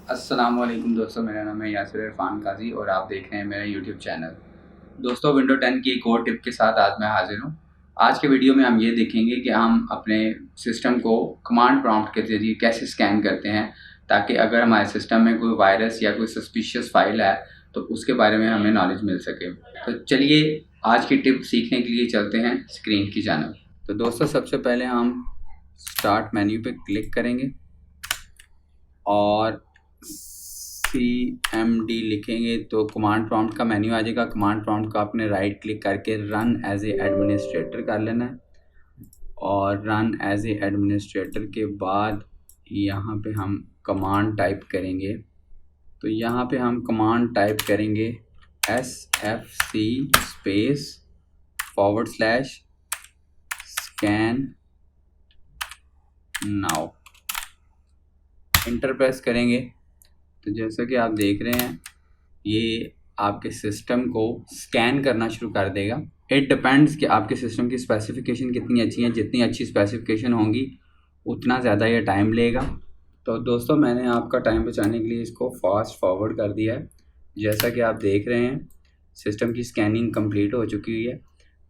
अस्सलामुअलैकुम दोस्तों, मेरा नाम है यासिर इरफान काजी और आप देख रहे हैं मेरा यूट्यूब चैनल। दोस्तों, विंडो 10 की एक और टिप के साथ आज मैं हाजिर हूँ। आज के वीडियो में हम ये देखेंगे कि हम अपने सिस्टम को कमांड प्रॉम्प्ट के ज़रिए कैसे स्कैन करते हैं, ताकि अगर हमारे सिस्टम में कोई वायरस या कोई सस्पिशियस फाइल है तो उसके बारे में हमें नॉलेज मिल सके। तो चलिए आज की टिप सीखने के लिए चलते हैं स्क्रीन की जानब। तो दोस्तों, सबसे पहले हम स्टार्ट मेन्यू पे क्लिक करेंगे और CMD लिखेंगे तो कमांड प्रॉम्प्ट का मेन्यू आ जाएगा। कमांड प्रॉम्प्ट का आपने राइट क्लिक करके रन एज ए एडमिनिस्ट्रेटर कर लेना है और रन एज ए एडमिनिस्ट्रेटर के बाद यहाँ पे हम कमांड टाइप करेंगे। तो यहाँ पे हम कमांड टाइप करेंगे SFC space / scan now, enter press करेंगे। तो जैसा कि आप देख रहे हैं ये आपके सिस्टम को स्कैन करना शुरू कर देगा। इट डिपेंड्स कि आपके सिस्टम की स्पेसिफिकेशन कितनी अच्छी है। जितनी अच्छी स्पेसिफिकेशन होंगी उतना ज़्यादा ये टाइम लेगा। तो दोस्तों, मैंने आपका टाइम बचाने के लिए इसको फास्ट फॉरवर्ड कर दिया है। जैसा कि आप देख रहे हैं सिस्टम की स्कैनिंग कंप्लीट हो चुकी है।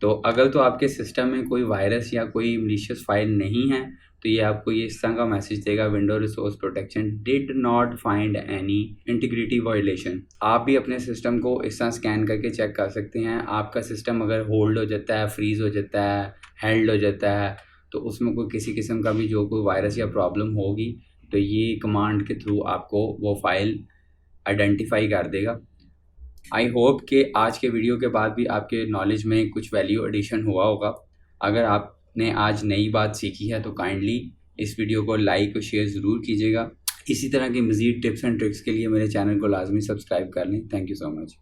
तो अगर तो आपके सिस्टम में कोई वायरस या कोई मलिशियस फाइल नहीं है तो ये आपको ये इस तरह का मैसेज देगा, window resource protection did not find any integrity violation. आप भी अपने सिस्टम को इस तरह स्कैन करके चेक कर सकते हैं। आपका सिस्टम अगर होल्ड हो जाता है, फ्रीज हो जाता है, हेल्ड हो जाता है, तो उसमें कोई किसी किस्म का भी जो कोई वायरस या प्रॉब्लम होगी तो ये कमांड के थ्रू आपको वो फाइल आइडेंटिफाई कर देगा। आई होप कि आज के वीडियो के बाद भी आपके नॉलेज में कुछ वैल्यू एडिशन हुआ होगा। अगर आपने आज नई बात सीखी है तो काइंडली इस वीडियो को लाइक और शेयर ज़रूर कीजिएगा। इसी तरह की मज़ीद टिप्स एंड ट्रिक्स के लिए मेरे चैनल को लाजमी सब्सक्राइब कर लें। Thank you so much.